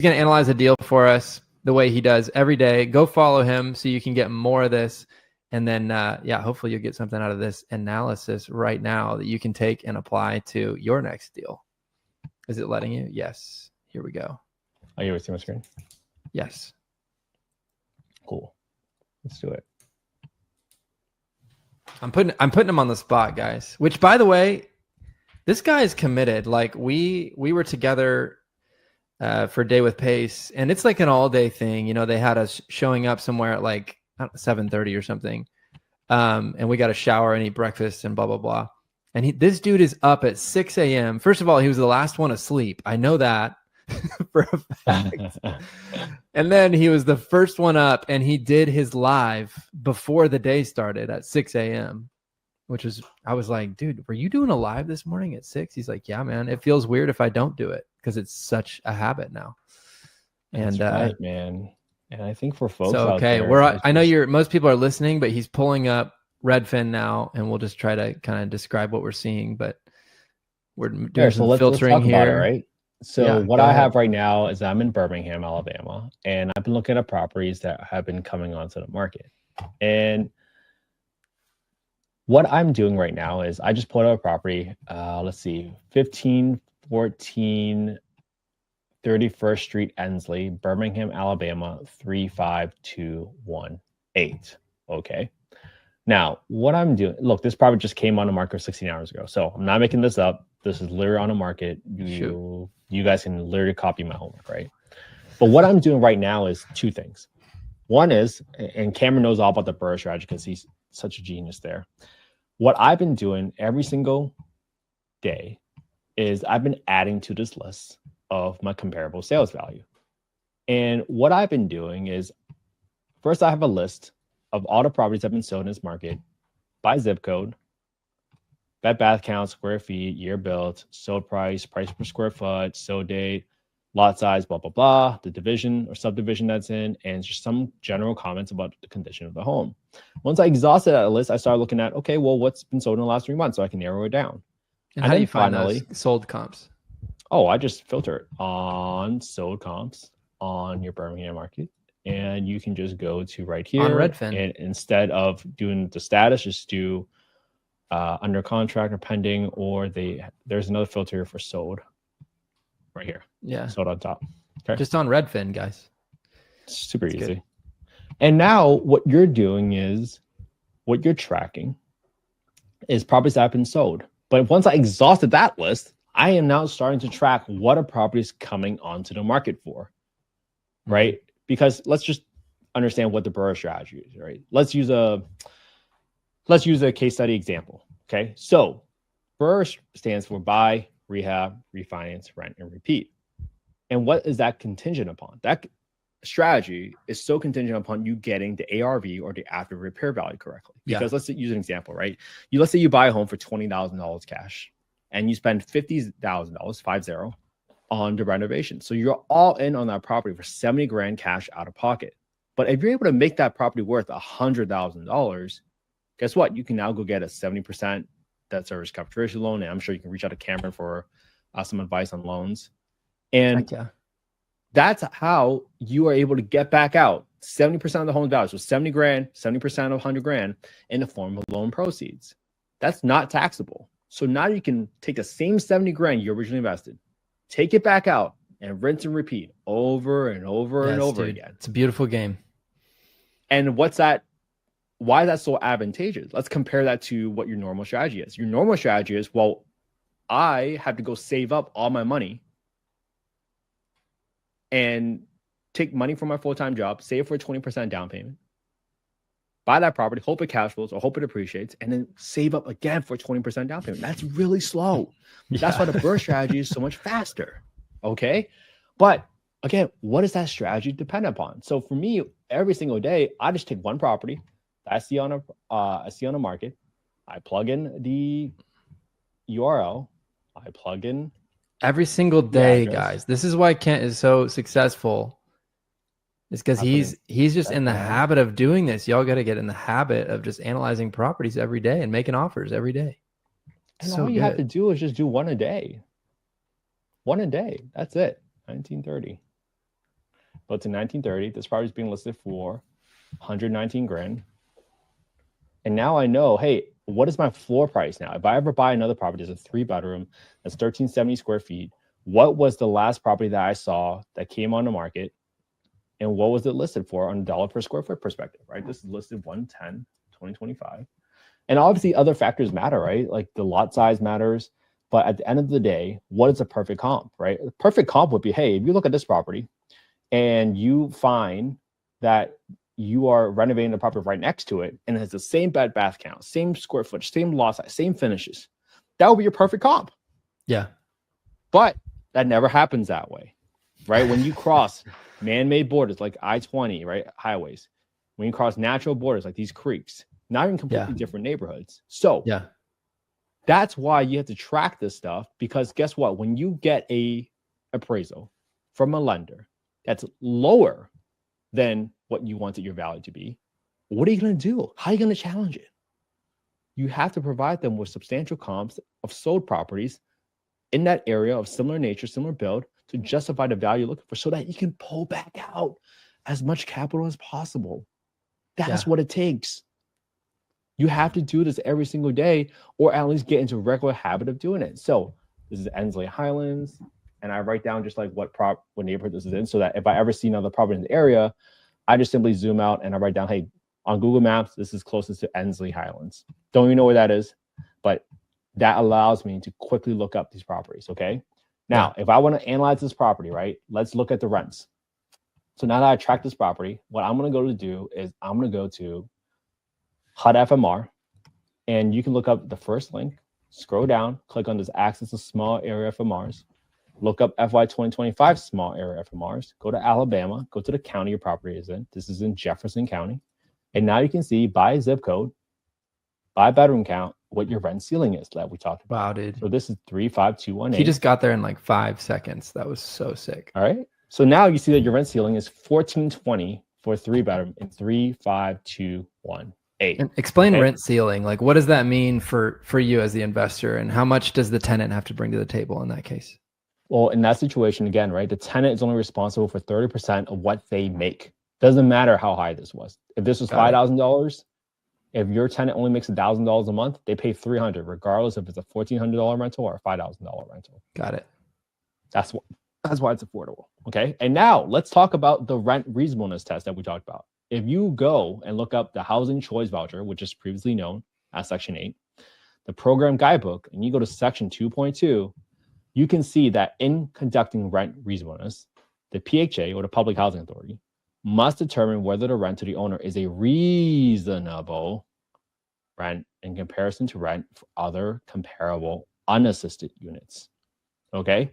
going to analyze a deal for us the way he does every day. Go follow him so you can get more of this. And then, yeah, hopefully you'll get something out of this analysis right now that you can take and apply to your next deal. Is it letting you? Yes. Here we go. Are you see my screen? Yes. Cool. Let's do it. I'm putting him on the spot, guys. Which, by the way, this guy is committed. Like we were together for Day with Pace, and it's like an all-day thing. You know, they had us showing up somewhere at like 7:30 or something, and we got a shower and eat breakfast and blah blah blah. And this dude is up at 6 a.m. First of all, he was the last one asleep. I know that for a fact. And then he was the first one up, and he did his live before the day started at 6 a.m. Which is, I was like, dude, were you doing a live this morning at 6? He's like, yeah, man. It feels weird if I don't do it because it's such a habit now. That's right, man. And I think for folks so, okay, out there, I know most people are listening, but he's pulling up Redfin now, and we'll just try to kind of describe what we're seeing. But we're doing some filtering let's talk here. About it, right? So yeah, what I have right now is I'm in Birmingham, Alabama, and I've been looking at properties that have been coming onto the market. And what I'm doing right now is I just pulled out a property. Let's see, 1514 31st Street, Ensley, Birmingham, Alabama, 35218. Okay. Now, what I'm doing, look, this property just came on the market 16 hours ago. So I'm not making this up. This is literally on the market. You guys can literally copy my homework, right? But what I'm doing right now is two things. One is, and Cameron knows all about the Burr strategy because he's such a genius there. What I've been doing every single day is I've been adding to this list of my comparable sales value. And what I've been doing is, first I have a list of all the properties that have been sold in this market by zip code, bed bath count, square feet, year built, sold price, price per square foot, sold date, lot size, blah, blah, blah, the division or subdivision that's in, and just some general comments about the condition of the home. Once I exhausted that list, I started looking at, okay, well, what's been sold in the last 3 months so I can narrow it down. And how do you find those sold comps? Oh, I just filter it on sold comps on your Birmingham market. And you can just go to right here on Redfin. And instead of doing the status, just do under contract or pending, or there's another filter here for sold right here. Yeah. Sold on top. Okay. Just on Redfin, guys. Super easy. Good. And now what you're doing is, what you're tracking is properties that have been sold. But once I exhausted that list, I am now starting to track what a property is coming onto the market for, right? Because let's just understand what the Burr strategy is, right? Let's use a case study example, okay? So Burr stands for buy, rehab, refinance, rent, and repeat. And what is that contingent upon? That strategy is so contingent upon you getting the ARV or the after repair value correctly. Because let's use an example, right? Let's say you buy a home for $20,000 cash and you spend $50,000, 50, on the renovation. So you're all in on that property for 70 grand cash out of pocket. But if you're able to make that property worth $100,000, guess what? You can now go get a 70% debt service coverage ratio loan. And I'm sure you can reach out to Cameron for some advice on loans. And that's how you are able to get back out 70% of the home value. So 70 grand, 70% of 100 grand in the form of loan proceeds. That's not taxable. So now you can take the same 70 grand you originally invested, take it back out, and rinse and repeat over and over and over again. It's a beautiful game. And what's that? Why is that so advantageous? Let's compare that to what your normal strategy is. Your normal strategy is, well, I have to go save up all my money and take money from my full-time job, save for a 20% down payment, buy that property, hope it cash flows or hope it appreciates, and then save up again for a 20% down payment. That's really slow. That's why the Burr strategy is so much faster. Okay. But again, what does that strategy depend upon? So for me, every single day, I just take one property that I see on a market. I plug in the URL. I plug in every single day, guys. This is why Kent is so successful. It's because he's just in the habit of doing this. Y'all got to get in the habit of just analyzing properties every day and making offers every day. And all you have to do is just do one a day. One a day. That's it. 1930. built in 1930. This property is being listed for 119 grand. And now I know, hey, what is my floor price now? If I ever buy another property, it's a 3-bedroom, that's 1,370 square feet. What was the last property that I saw that came on the market? And what was it listed for on a dollar per square foot perspective, right? This is listed 110, 2025. And obviously other factors matter, right? Like the lot size matters. But at the end of the day, what is a perfect comp, right? A perfect comp would be, hey, if you look at this property and you find that you are renovating the property right next to it and it has the same bed bath count, same square footage, same lot size, same finishes, that would be your perfect comp. Yeah. But that never happens that way, right? When you cross man-made borders like I-20, right? Highways, when you cross natural borders like these creeks, now you're in completely different neighborhoods. So that's why you have to track this stuff, because guess what? When you get a appraisal from a lender that's lower than what you wanted your value to be, what are you going to do? How are you going to challenge it? You have to provide them with substantial comps of sold properties in that area of similar nature, similar build, to justify the value you're looking for, so that you can pull back out as much capital as possible. That's what it takes. You have to do this every single day, or at least get into a regular habit of doing it. So this is Ensley Highlands, and I write down just like what neighborhood this is in, so that if I ever see another property in the area, I just simply zoom out and I write down, hey, on Google Maps, this is closest to Ensley Highlands. Don't even know where that is, but that allows me to quickly look up these properties, okay? Now, if I want to analyze this property, right, let's look at the rents. So now that I track this property, what I'm going to go to do is I'm going to go to HUD FMR, and you can look up the first link, scroll down, click on this Access to Small Area FMRs, look up FY 2025 Small Area FMRs, go to Alabama, go to the county your property is in. This is in Jefferson County. And now you can see by zip code, by bedroom count, what your rent ceiling is that we talked about. Wow, dude. So this is 35218. He just got there in like 5 seconds. That was so sick. All right. So now you see that your rent ceiling is 1420 for a 3-bedroom in 35218. And explain rent ceiling. Like, what does that mean for you as the investor, and how much does the tenant have to bring to the table in that case? Well, in that situation, again, right, the tenant is only responsible for 30% of what they make. Doesn't matter how high this was. If this was $5,000, if your tenant only makes $1,000 a month, they pay $300, regardless if it's a $1,400 rental or a $5,000 rental. Got it. That's why it's affordable. Okay. And now let's talk about the rent reasonableness test that we talked about. If you go and look up the housing choice voucher, which is previously known as Section 8, the program guidebook, and you go to Section 2.2, you can see that in conducting rent reasonableness, the PHA, or the Public Housing Authority, must determine whether the rent to the owner is a reasonable rent in comparison to rent for other comparable unassisted units. Okay?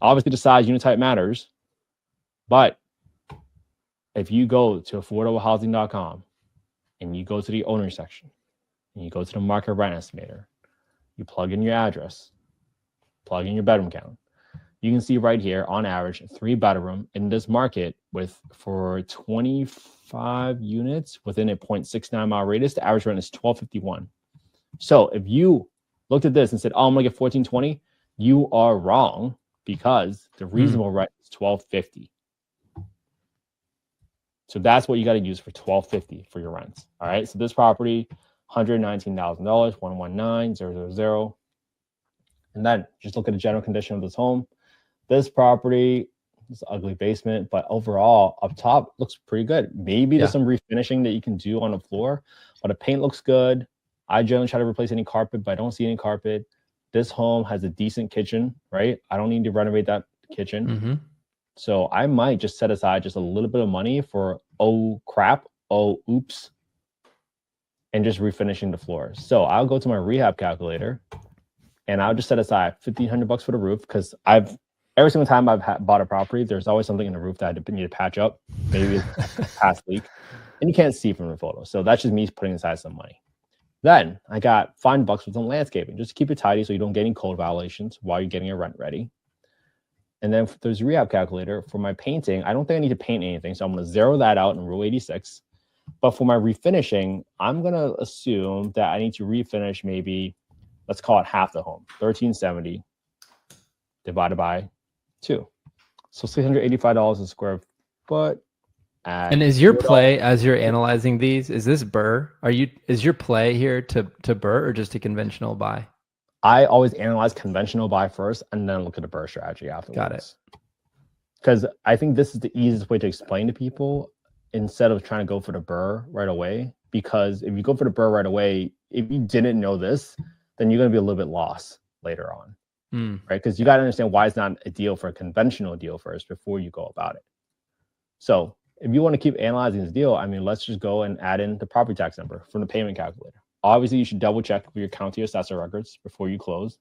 Obviously, the size unit type matters, but if you go to affordablehousing.com and you go to the owner section and you go to the market rent estimator, you plug in your address, plug in your bedroom count, you can see right here, on average, 3-bedroom in this market for 25 units within a 0.69 mile radius, the average rent is $1,251. So if you looked at this and said, oh, I'm gonna get $1,420, you are wrong, because the reasonable rent is $1,250. So that's what you got to use for $1,250 for your rents. All right. So this property, $119,000, 119,000. And then just look at the general condition of this home. This property is an ugly basement, but overall up top looks pretty good. Maybe there's some refinishing that you can do on the floor, but the paint looks good. I generally try to replace any carpet, but I don't see any carpet. This home has a decent kitchen, right? I don't need to renovate that kitchen. Mm-hmm. So I might just set aside just a little bit of money for, oh crap, oh oops, and just refinishing the floor. So I'll go to my rehab calculator and I'll just set aside $1,500 for the roof, because every single time I've bought a property, there's always something in the roof that I need to patch up. Maybe it's a past leak, and you can't see from the photo. So that's just me putting aside some money. Then I got $5 for some landscaping, just to keep it tidy so you don't get any code violations while you're getting your rent ready. And then there's a rehab calculator for my painting. I don't think I need to paint anything, so I'm going to zero that out in Rule 86. But for my refinishing, I'm going to assume that I need to refinish maybe, let's call it half the home, 1,370 divided by 2. So $685 a square but and is your play as you're analyzing these, is this BRRRR? Is your play here to BRRRR or just a conventional buy? I always analyze conventional buy first and then look at the BRRRR strategy afterwards. Got it. Because I think this is the easiest way to explain to people instead of trying to go for the BRRRR right away. Because if you go for the BRRRR right away, if you didn't know this, then you're going to be a little bit lost later on, right? Because you got to understand why it's not a deal for a conventional deal first before you go about it. So if you want to keep analyzing this deal, I mean, let's just go and add in the property tax number from the payment calculator. Obviously, you should double check with your county assessor records before you close.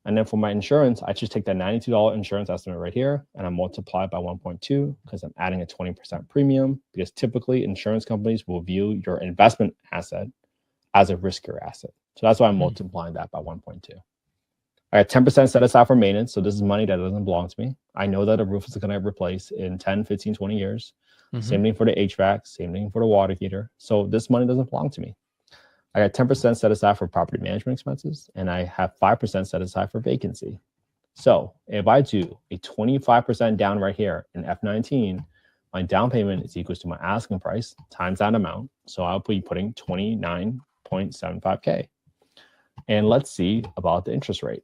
And then for my insurance, I just take that $92 insurance estimate right here and I multiply it by 1.2 because I'm adding a 20% premium, because typically insurance companies will view your investment asset as a riskier asset. So that's why I'm multiplying that by 1.2. I got 10% set aside for maintenance. So this is money that doesn't belong to me. I know that a roof is going to replace in 10, 15, 20 years. Same thing for the HVAC, same thing for the water heater. So this money doesn't belong to me. I got 10% set aside for property management expenses, and I have 5% set aside for vacancy. So if I do a 25% down right here in F19, my down payment is equals to my asking price times that amount. So I'll be putting 29.75K. And let's see about the interest rate.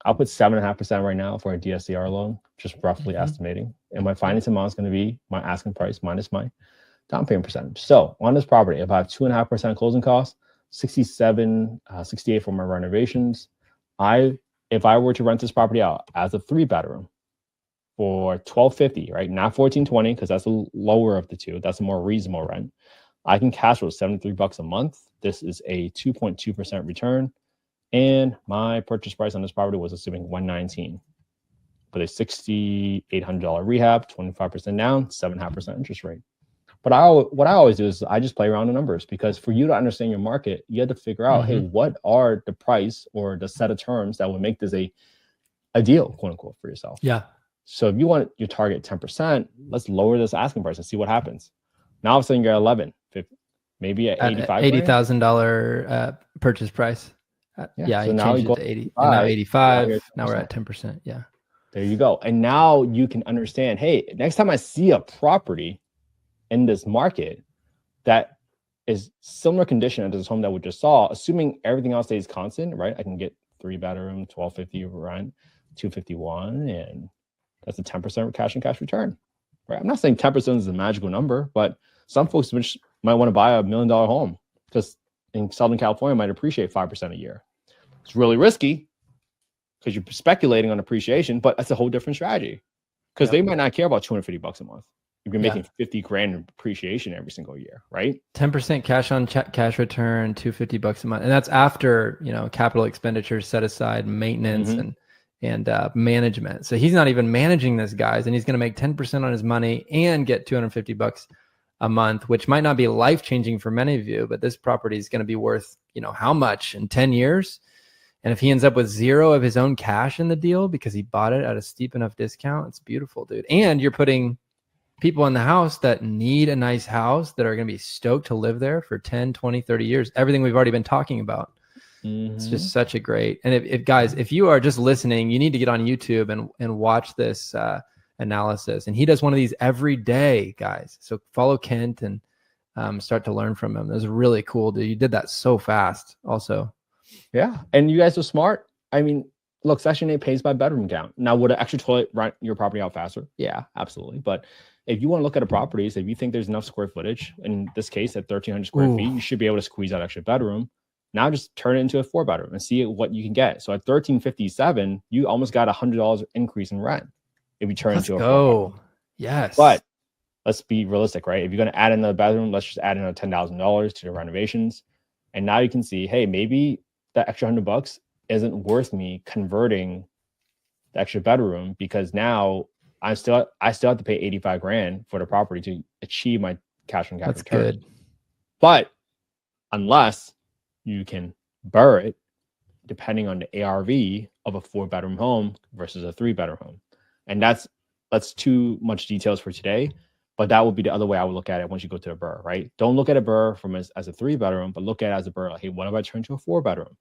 I'll put 7.5% right now for a DSCR loan, just roughly estimating. And my financing amount is going to be my asking price minus my down payment percentage. So on this property, if I have 2.5% closing costs, 68 for my renovations, if I were to rent this property out as a 3-bedroom for $1,250, right? Not $1,420, because that's the lower of the two. That's a more reasonable rent. I can cash flow $73 a month. This is a 2.2% return. And my purchase price on this property was assuming $119. With a $6,800 rehab, 25% down, 7.5% interest rate. But what I always do is I just play around the numbers, because for you to understand your market, you have to figure out, hey, what are the price or the set of terms that would make this a deal, quote unquote, for yourself. Yeah. So if you want your target 10%, let's lower this asking price and see what happens. Now all of a sudden you're at 11, 50, maybe at $80,000 purchase price. Yeah, so you now changed you it to 80. And now 85. Now we're at 10%. Yeah. There you go. And now you can understand, hey, next time I see a property in this market that is similar condition to this home that we just saw, assuming everything else stays constant, right? I can get 3-bedroom, $1,250 rent, $251, and that's a 10% cash and cash return, right? I'm not saying 10% is a magical number, but some folks might want to buy $1 million home, because in Southern California might appreciate 5% a year. It's really risky because you're speculating on appreciation, but that's a whole different strategy, because they might not care about $250 a month. You're making 50 grand in appreciation every single year, right? 10% cash on cash return, $250 a month. And that's after, capital expenditures set aside, maintenance and management. So he's not even managing this, guys, and he's going to make 10% on his money and get $250 a month, which might not be life-changing for many of you, but this property is going to be worth, how much in 10 years? And if he ends up with zero of his own cash in the deal because he bought it at a steep enough discount, it's beautiful, dude. And you're putting people in the house that need a nice house, that are going to be stoked to live there for 10, 20, 30 years. Everything we've already been talking about. It's just such a great. And if guys, if you are just listening, you need to get on YouTube and watch this analysis. And he does one of these every day, guys. So follow Kent and start to learn from him. It was really cool, dude. You did that so fast also. Yeah. And you guys are smart. I mean, look, Section 8 pays by bedroom count. Now, would an extra toilet rent your property out faster? Yeah, absolutely. But if you want to look at a property, so if you think there's enough square footage, in this case at 1,300 square feet, you should be able to squeeze out extra bedroom. Now just turn it into a 4-bedroom and see what you can get. So at $1,357, you almost got $100 increase in rent if you turn it into a 4-bedroom. Yes. But let's be realistic, right? If you're going to add another bedroom, let's just add another $10,000 to the renovations. And now you can see, hey, maybe that extra $100 isn't worth me converting the extra bedroom, because now I still have to pay 85 grand for the property to achieve my cash on cash return. Good. But unless you can BRRRR it, depending on the ARV of a 4-bedroom home versus a 3-bedroom home. And that's too much details for today, but that would be the other way I would look at it once you go to the BRRRR, right? Don't look at a BRRRR from as a 3-bedroom, but look at it as a BRRRR. Like, hey, what if I turn to a 4-bedroom?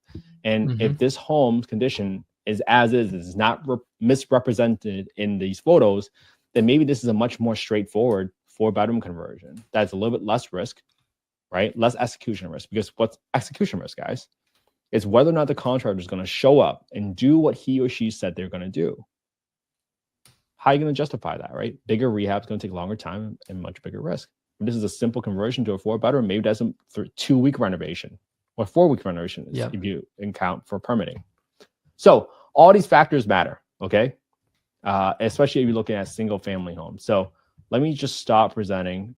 And if this home's condition is as is not misrepresented in these photos, then maybe this is a much more straightforward 4-bedroom conversion. That's a little bit less risk, right? Less execution risk. Because what's execution risk, guys? It's whether or not the contractor is going to show up and do what he or she said they're going to do. How are you going to justify that, right? Bigger rehab is going to take longer time and much bigger risk. If this is a simple conversion to a 4-bedroom, maybe that's a 2-week renovation or 4-week renovation if you account for permitting. So all these factors matter, okay? Especially if you're looking at single family homes. So let me just stop presenting